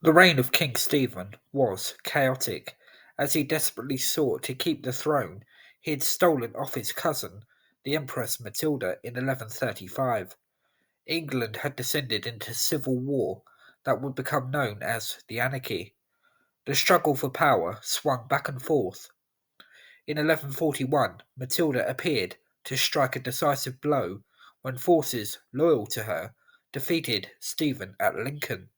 The reign of King Stephen was chaotic, as he desperately sought to keep the throne he had stolen off his cousin, the Empress Matilda, in 1135. England had descended into civil war that would become known as the Anarchy. The struggle for power swung back and forth. In 1141, Matilda appeared to strike a decisive blow when forces loyal to her defeated Stephen at Lincoln.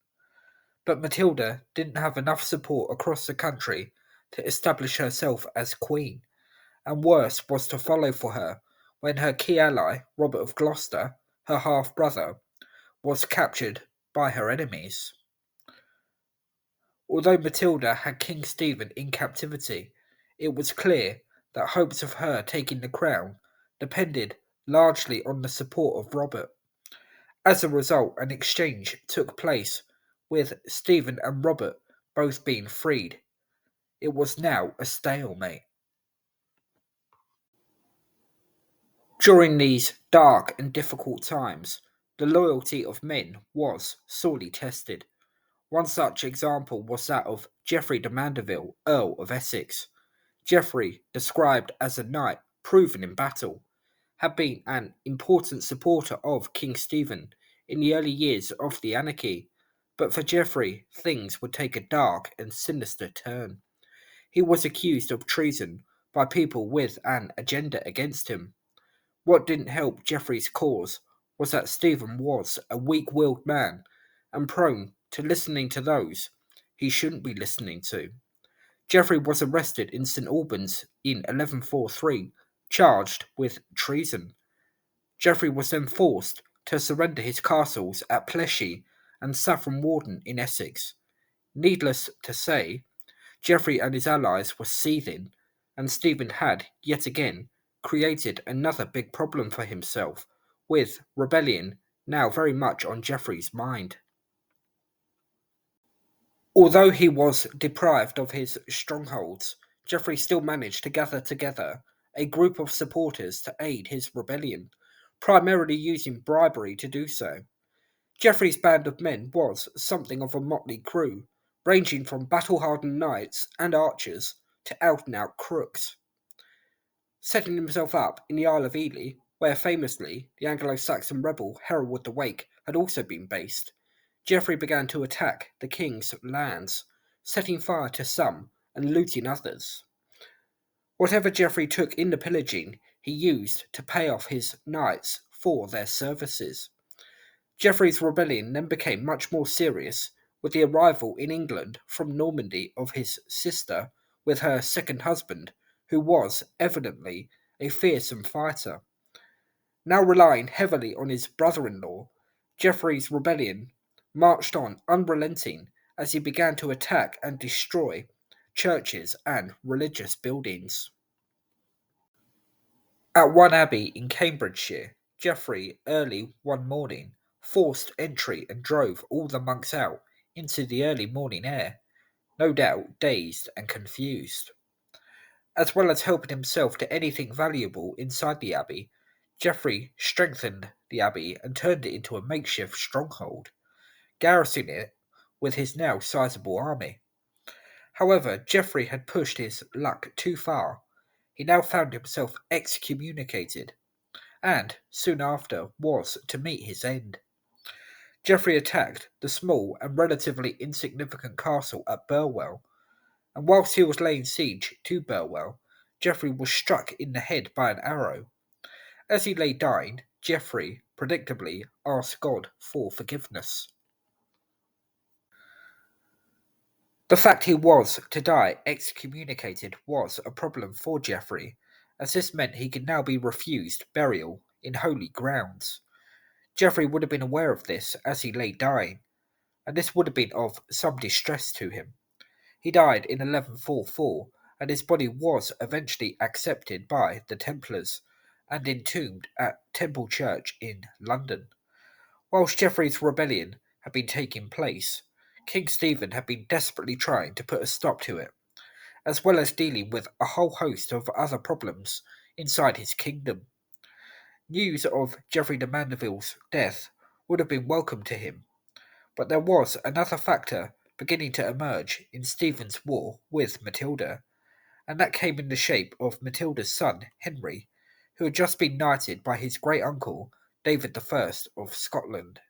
But Matilda didn't have enough support across the country to establish herself as queen, and worse was to follow for her when her key ally, Robert of Gloucester, her half brother, was captured by her enemies. Although Matilda had King Stephen in captivity, it was clear that hopes of her taking the crown depended largely on the support of Robert. As a result, an exchange took place, with Stephen and Robert both being freed. It was now a stalemate. During these dark and difficult times, the loyalty of men was sorely tested. One such example was that of Geoffrey De Mandeville, Earl of Essex. Geoffrey, described as a knight proven in battle, had been an important supporter of King Stephen in the early years of the anarchy, but for Geoffrey things would take a dark and sinister turn. He was accused of treason by people with an agenda against him. What didn't help Geoffrey's cause was that Stephen was a weak-willed man and prone to listening to those he shouldn't be listening to. Geoffrey was arrested in St Albans in 1143, charged with treason. Geoffrey was then forced to surrender his castles at Pleshy and Saffron Walden in Essex. Needless to say, Geoffrey and his allies were seething, and Stephen had, yet again, created another big problem for himself, with rebellion now very much on Geoffrey's mind. Although he was deprived of his strongholds, Geoffrey still managed to gather together a group of supporters to aid his rebellion, primarily using bribery to do so. Geoffrey's band of men was something of a motley crew, ranging from battle-hardened knights and archers to out-and-out crooks. Setting himself up in the Isle of Ely, where famously the Anglo-Saxon rebel Hereward the Wake had also been based, Geoffrey began to attack the king's lands, setting fire to some and looting others. Whatever Geoffrey took in the pillaging, he used to pay off his knights for their services. Geoffrey's rebellion then became much more serious, with the arrival in England from Normandy of his sister with her second husband, who was evidently a fearsome fighter. Now relying heavily on his brother-in-law, Geoffrey's rebellion marched on unrelenting as he began to attack and destroy churches and religious buildings. At one abbey in Cambridgeshire, Geoffrey, early one morning, forced entry and drove all the monks out into the early morning air, no doubt dazed and confused. As well as helping himself to anything valuable inside the abbey, Geoffrey strengthened the abbey and turned it into a makeshift stronghold, garrisoning it with his now sizable army. However, Geoffrey had pushed his luck too far. He now found himself excommunicated, and soon after was to meet his end. Geoffrey attacked the small and relatively insignificant castle at Burwell, and whilst he was laying siege to Burwell, Geoffrey was struck in the head by an arrow. As he lay dying, Geoffrey, predictably, asked God for forgiveness. The fact he was to die excommunicated was a problem for Geoffrey, as this meant he could now be refused burial in holy grounds. Geoffrey would have been aware of this as he lay dying, and this would have been of some distress to him. He died in 1144, and his body was eventually accepted by the Templars and entombed at Temple Church in London. Whilst Geoffrey's rebellion had been taking place, King Stephen had been desperately trying to put a stop to it, as well as dealing with a whole host of other problems inside his kingdom. News of Geoffrey de Mandeville's death would have been welcome to him, but there was another factor beginning to emerge in Stephen's war with Matilda, and that came in the shape of Matilda's son, Henry, who had just been knighted by his great uncle, David I of Scotland.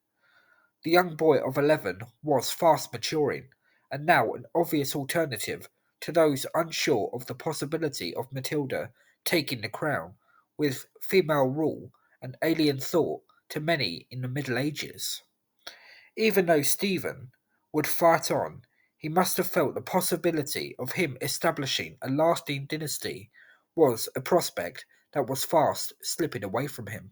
The young boy of 11 was fast maturing, and now an obvious alternative to those unsure of the possibility of Matilda taking the crown, with female rule an alien thought to many in the Middle Ages. Even though Stephen would fight on, he must have felt the possibility of him establishing a lasting dynasty was a prospect that was fast slipping away from him.